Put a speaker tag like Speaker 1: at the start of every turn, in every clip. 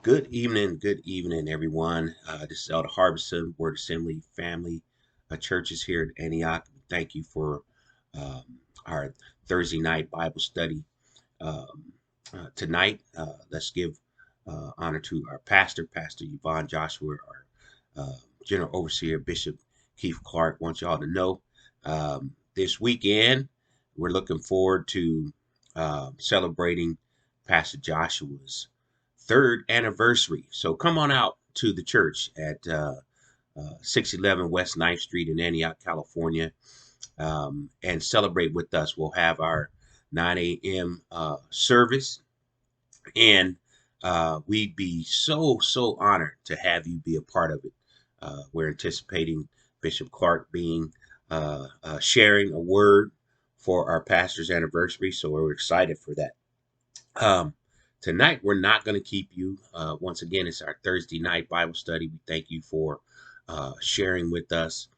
Speaker 1: Good evening, everyone. This is Elder Harbison, Word Assembly Family Churches here at Antioch. Thank you for our Thursday night Bible study um, tonight. Let's give honor to our pastor, Pastor Yvonne Joshua, our General Overseer, Bishop Keith Clark. Want y'all to know this weekend we're looking forward to celebrating Pastor Joshua's third anniversary. So come on out to the church at 611 West 9th Street in Antioch, California, and celebrate with us. We'll have our 9 a.m. Service, and we'd be so honored to have you be a part of it. We're anticipating Bishop Clark being sharing a word for our pastor's anniversary, so we're excited for that. Um, Tonight, we're not going to keep you. Once again, it's our Thursday night Bible study. We thank you for sharing with us.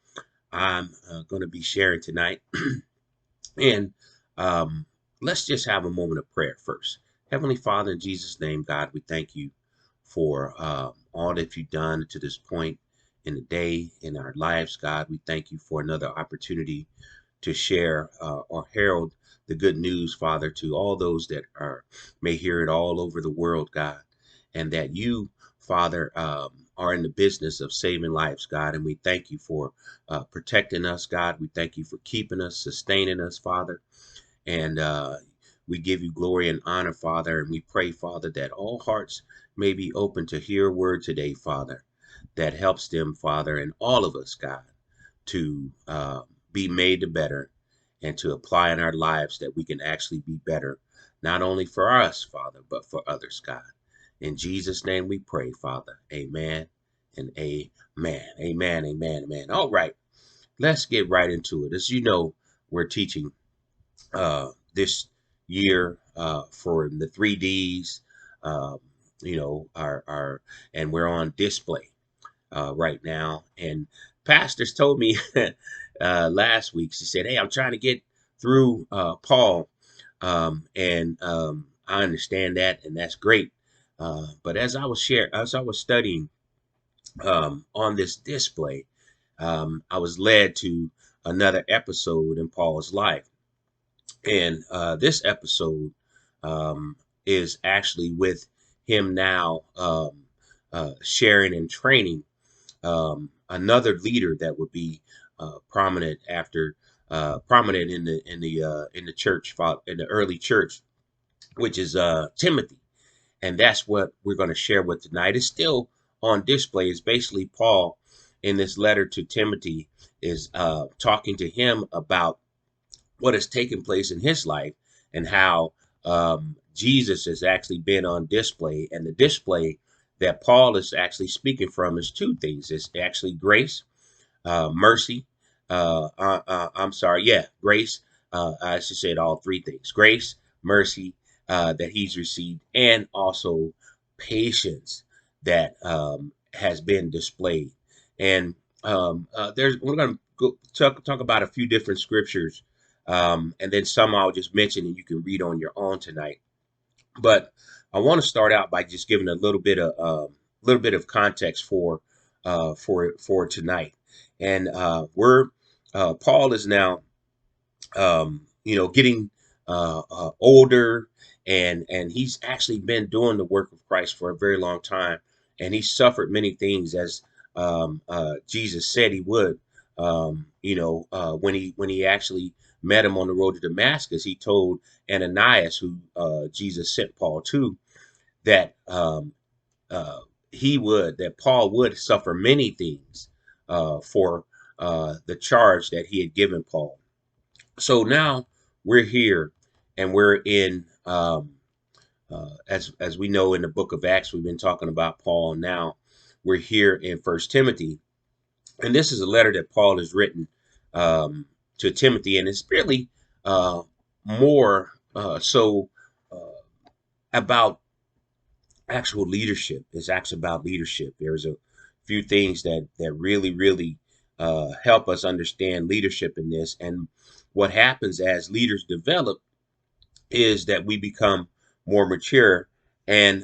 Speaker 1: I'm going to be sharing tonight. And let's just have a moment of prayer first. Heavenly Father, in Jesus' name, God, we thank you for all that you've done to this point in the day, in our lives, God. We thank you for another opportunity to share or herald the good news, Father, to all those that may hear it all over the world, God, and that you, Father, are in the business of saving lives, God. And we thank you for protecting us, God. We thank you for keeping us, sustaining us, Father. And we give you glory and honor, Father. And we pray, Father, that all hearts may be open to hear a word today, Father, that helps them, Father, and all of us, God, to be made to better and to apply in our lives that we can actually be better, not only for us, Father, but for others, God. In Jesus' name we pray, Father. Amen and amen. Amen, amen, amen. All right, let's get right into it. As you know, we're teaching this year for the 3Ds, um, and we're on display right now. And pastors told me last week, she said, "Hey, I'm trying to get through Paul." And I understand that, and that's great. But as I was studying on this display, I was led to another episode in Paul's life. And this episode um, is actually with him now sharing and training another leader that would be prominent in the church, in the early church, which is Timothy. And that's what we're going to share with tonight. It's still on display. It's basically Paul in this letter to Timothy is talking to him about what has taken place in his life and how Jesus has actually been on display. And the display that Paul is actually speaking from is two things. It's actually grace, mercy. I'm sorry. Yeah, grace. I should say it all three things: grace, mercy that he's received, and also patience that has been displayed. And we're going to go talk about a few different scriptures, and then some I'll just mention and you can read on your own tonight. But I want to start out by just giving a little bit of context for tonight. And we're Paul is now getting older, and he's actually been doing the work of Christ for a very long time, and he suffered many things as Jesus said he would. When he actually met him on the road to Damascus, he told Ananias, who Jesus sent Paul to, that uh, that Paul would suffer many things for the charge that he had given Paul. So now we're here, and we're in as we know in the book of Acts, we've been talking about Paul. Now we're here in First Timothy, and this is a letter that Paul has written to Timothy, and it's really uh, more so uh, about actual leadership. It's actually about leadership. There's a few things that really help us understand leadership in this, and what happens as leaders develop is that we become more mature, and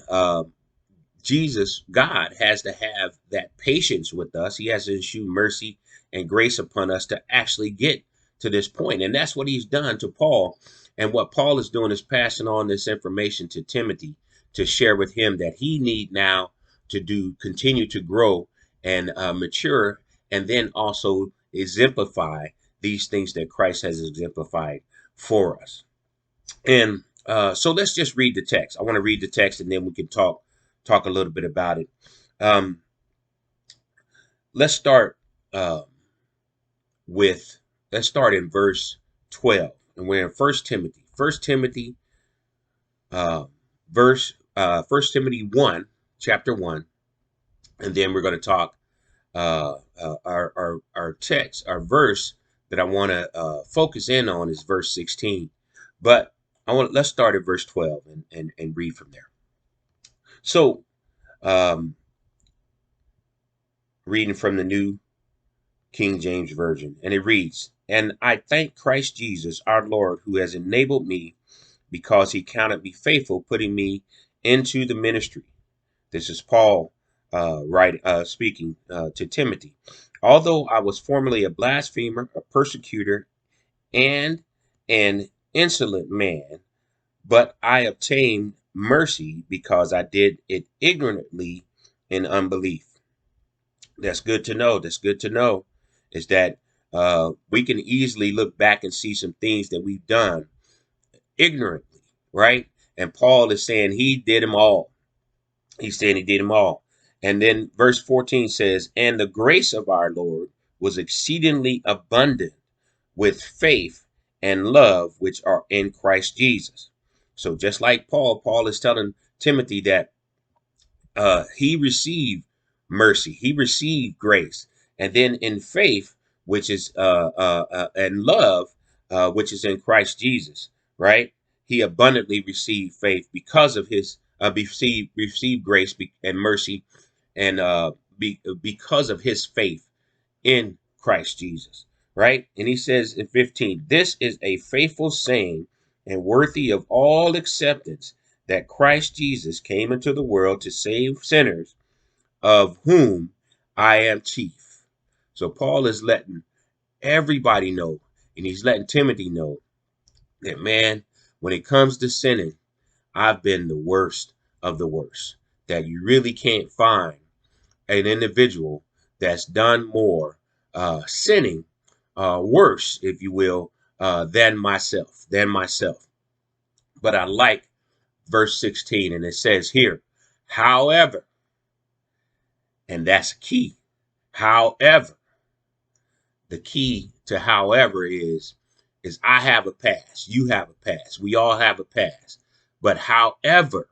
Speaker 1: Jesus, God, has to have that patience with us. He has to issue mercy and grace upon us to actually get to this point. And that's what he's done to Paul. And what Paul is doing is passing on this information to Timothy to share with him that he need now to continue to grow and mature, and then also exemplify these things that Christ has exemplified for us. And so let's just read the text. I want to read the text, and then we can talk a little bit about it. Um, let's start uh, with let's start in verse 12, and we're in First Timothy. Uh, First Timothy 1, chapter 1, and then we're going to talk our text, our verse that I want to focus in on is verse 16. But let's start at verse 12 and read from there. So, reading from the New King James Version, and it reads, "And I thank Christ Jesus our Lord, who has enabled me, because he counted me faithful, putting me into the ministry." This is Paul speaking to Timothy. "Although I was formerly a blasphemer, a persecutor, and an insolent man, but I obtained mercy because I did it ignorantly in unbelief." That's good to know. That's good to know, is that we can easily look back and see some things that we've done ignorantly, right? And Paul is saying he did them all. He's saying he did them all. And then verse 14 says, "And the grace of our Lord was exceedingly abundant with faith and love which are in Christ Jesus." So just like Paul is telling Timothy that he received mercy, he received grace, and then in faith, which is and love, which is in Christ Jesus, right? He abundantly received faith because of his received grace and mercy, and because of his faith in Christ Jesus, right? And he says in 15, "This is a faithful saying and worthy of all acceptance, that Christ Jesus came into the world to save sinners, of whom I am chief." So Paul is letting everybody know, and he's letting Timothy know that, man, when it comes to sinning, I've been the worst of the worst. That you really can't find an individual that's done more sinning, worse, if you will, than myself. But I like verse 16, and it says here, "However," and that's key. However, the key to "however" is I have a past, you have a past, we all have a past. But however,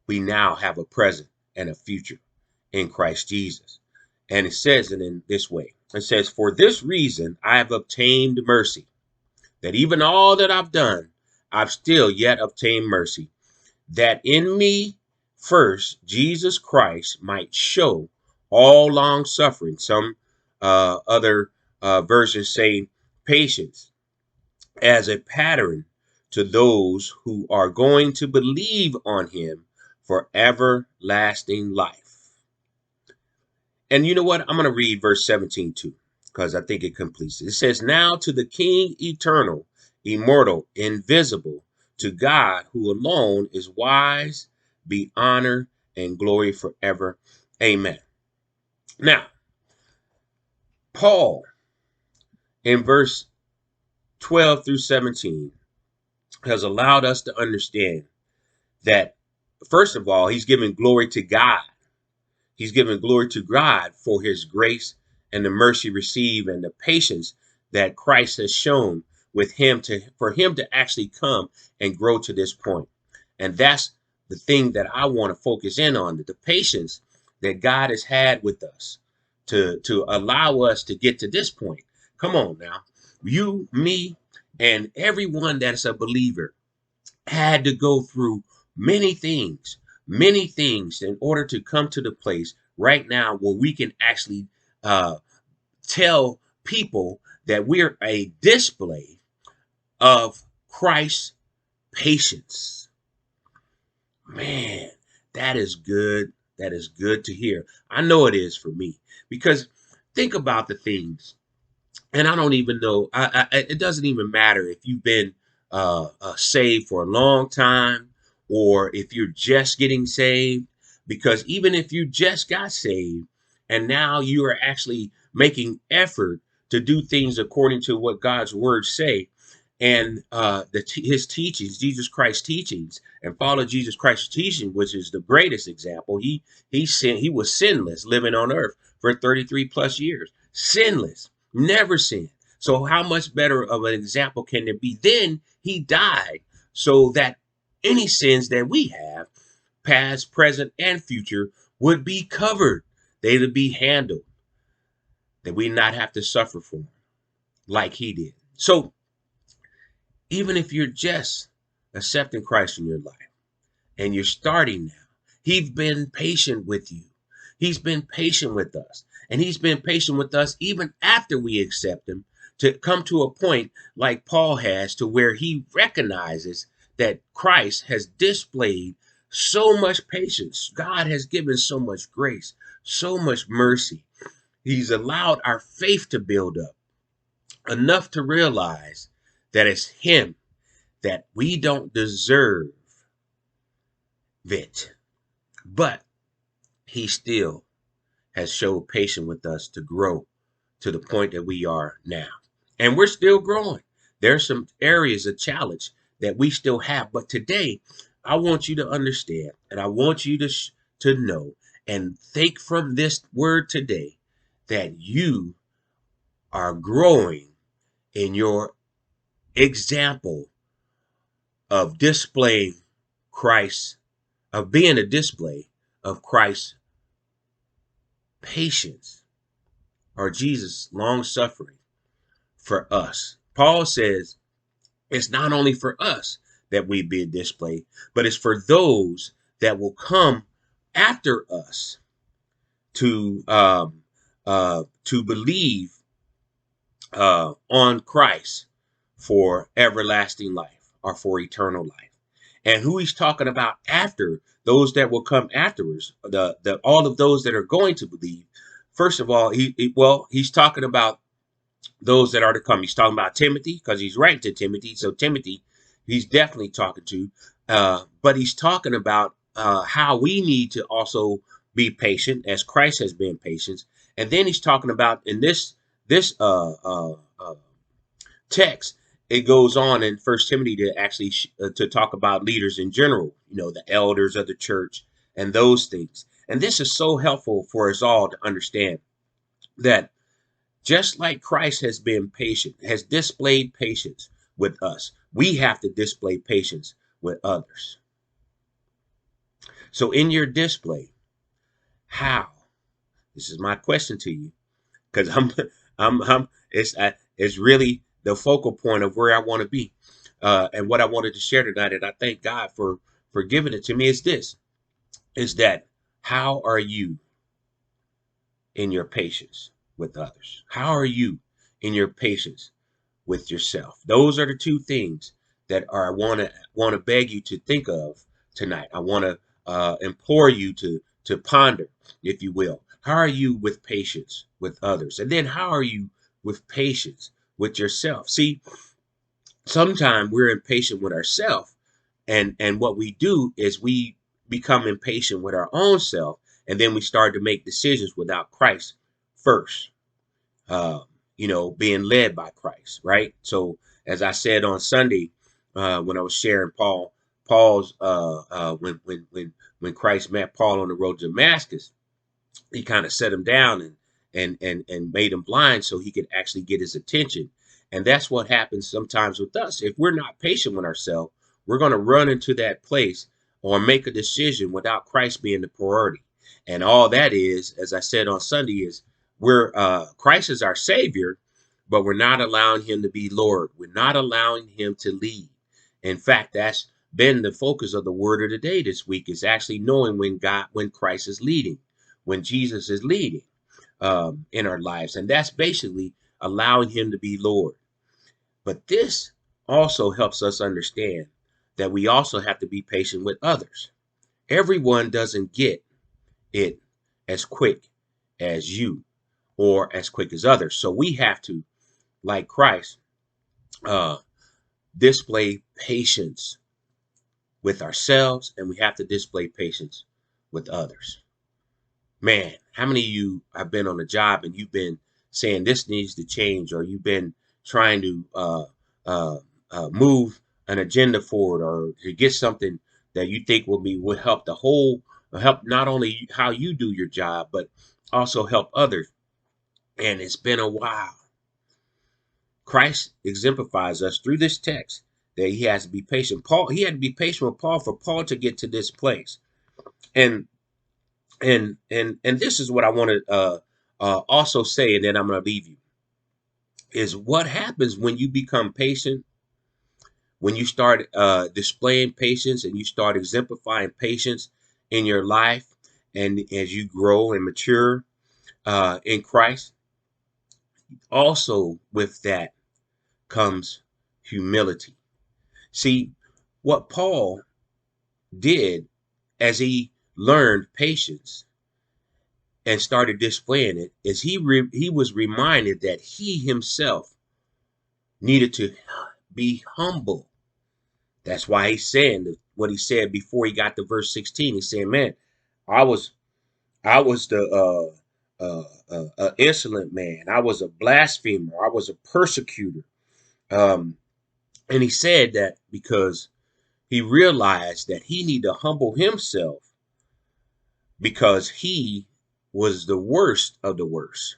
Speaker 1: we now have a present and a future in Christ Jesus. And it says it in this way. It says, "For this reason I have obtained mercy, that even all that I've done, I've still yet obtained mercy, that in me first Jesus Christ might show all long suffering." Some other versions say patience, "as a pattern to those who are going to believe on him for everlasting life." And you know what? I'm going to read verse 17 too, because I think it completes it. It says, "Now to the King eternal, immortal, invisible, to God who alone is wise, be honor and glory forever. Amen." Now, Paul, in verse 12 through 17, has allowed us to understand that, first of all, he's giving glory to God. He's giving glory to God for his grace and the mercy received and the patience that Christ has shown with him for him to actually come and grow to this point. And that's the thing that I want to focus in on, the patience that God has had with us to allow us to get to this point. Come on now. You, me, and everyone that's a believer had to go through many things in order to come to the place right now where we can actually tell people that we're a display of Christ's patience. Man, that is good. That is good to hear. I know it is for me, because think about the things, and I don't even know. It doesn't even matter if you've been saved for a long time or if you're just getting saved. Because even if you just got saved and now you are actually making effort to do things according to what God's words say, and his teachings, Jesus Christ's teachings, and follow Jesus Christ's teaching, which is the greatest example. He was sinless, living on earth for 33 plus years, sinless, never sinned. So how much better of an example can there be? Then he died so that any sins that we have, past, present, and future, would be covered. They would be handled, that we not have to suffer for them like he did. So even if you're just accepting Christ in your life and you're starting now, he's been patient with you. He's been patient with us. And he's been patient with us even after we accept him, to come to a point like Paul has, to where he recognizes that Christ has displayed so much patience. God has given so much grace, so much mercy. He's allowed our faith to build up enough to realize that it's him, that we don't deserve it, but he still has showed patience with us to grow to the point that we are now. And we're still growing. There's some areas of challenge that we still have. But today, I want you to understand, and I want you to know and think from this word today that you are growing in your example of displaying Christ, of being a display of Christ's patience, or Jesus' long suffering for us. Paul says it's not only for us that we be a display, but it's for those that will come after us to believe on Christ for everlasting life, or for eternal life. And who he's talking about after, those that will come afterwards, the all of those that are going to believe. First of all, he's talking about those that are to come. He's talking about Timothy, because he's writing to Timothy. So Timothy, he's definitely talking to. But he's talking about how we need to also be patient, as Christ has been patient. And then he's talking about in this text, it goes on in First Timothy to actually to talk about leaders in general, the elders of the church and those things. And this is so helpful for us all to understand that just like Christ has been patient, has displayed patience with us, we have to display patience with others. So in your display, how? This is my question to you, because it's really the focal point of where I want to be, and what I wanted to share tonight. And I thank God for giving it to me. Is that how are you in your patience with others? How are you in your patience with yourself? Those are the two things that I want to beg you to think of tonight. I want to implore you to ponder, if you will. How are you with patience with others? And then how are you with patience with yourself? See, sometimes we're impatient with ourselves, and what we do is we become impatient with our own self, and then we start to make decisions without Christ first. Being led by Christ, right? So, as I said on Sunday, when I was sharing Paul's when Christ met Paul on the road to Damascus, he kind of set him down and made him blind so he could actually get his attention. And that's what happens sometimes with us. If we're not patient with ourselves, we're going to run into that place or make a decision without Christ being the priority. And all that is, as I said on Sunday, is Christ is our Savior, but we're not allowing him to be Lord. We're not allowing him to lead. In fact, that's been the focus of the word of the day this week, is actually knowing when Christ is leading, when Jesus is leading in our lives. And that's basically allowing him to be Lord. But this also helps us understand that we also have to be patient with others. Everyone doesn't get it as quick as you or as quick as others. So we have to, like Christ, uh, display patience with ourselves, and we have to display patience with others. Man, how many of you have been on a job and you've been saying this needs to change, or you've been trying to uh, move an agenda forward, or to get something that you think will help the whole, help not only how you do your job, but also help others. And it's been a while. Christ exemplifies us through this text that he has to be patient. He had to be patient with Paul for Paul to get to this place. And this is what I want to also say, and then I'm going to leave you, is what happens when you become patient, when you start displaying patience and you start exemplifying patience in your life, and as you grow and mature in Christ. Also with that comes humility. See, what Paul did as he learned patience and started displaying it is he was reminded that he himself needed to be humble. That's why he's saying what he said before he got to verse 16. He's saying, man, I was the insolent man. I was a blasphemer. I was a persecutor. Um, and he said that because he realized that he needed to humble himself because he was the worst of the worst.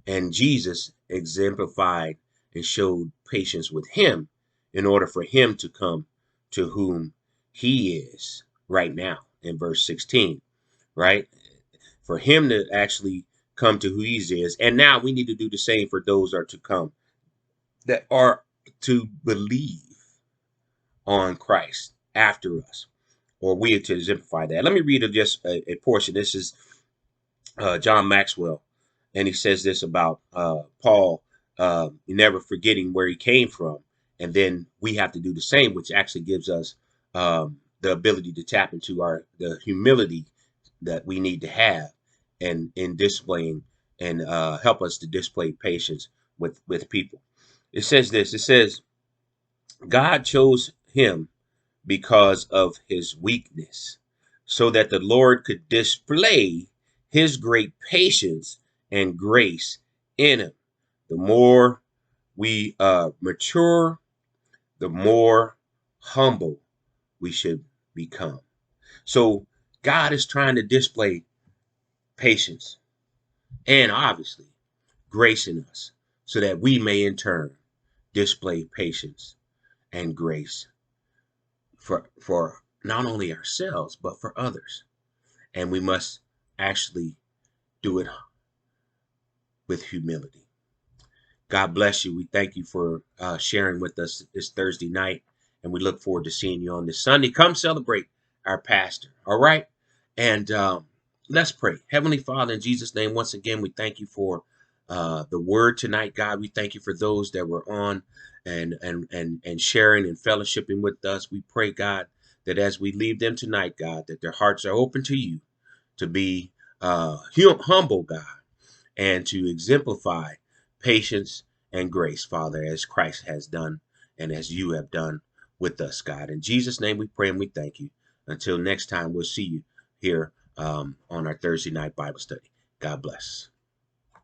Speaker 1: And Jesus exemplified and showed patience with him in order for him to come to whom he is right now in verse 16, right? For him to actually come to who he is. And now we need to do the same for those that are to come, that are to believe on Christ after us, or we are to exemplify that. Let me read just a portion. This is John Maxwell, and he says this about Paul never forgetting where he came from, and then we have to do the same, which actually gives us the ability to tap into the humility that we need to have, and in displaying and help us to display patience with people. It says this. It says, God chose him because of his weakness, so that the Lord could display his great patience and grace in him. The more we mature, the more humble we should become. So God is trying to display patience and obviously grace in us, so that we may in turn display patience and grace for not only ourselves, but for others. And we must actually do it with humility. God bless you. We thank you for sharing with us this Thursday night, and we look forward to seeing you on this Sunday. Come celebrate our pastor. All right. And let's pray. Heavenly Father, in Jesus' name, once again, we thank you for the word tonight, God. We thank you for those that were on and sharing and fellowshipping with us. We pray, God, that as we leave them tonight, God, that their hearts are open to you, to be humble, God, and to exemplify patience and grace, Father, as Christ has done and as you have done with us, God. In Jesus' name we pray and we thank you. Until next time, we'll see you here on our Thursday night Bible study. God bless.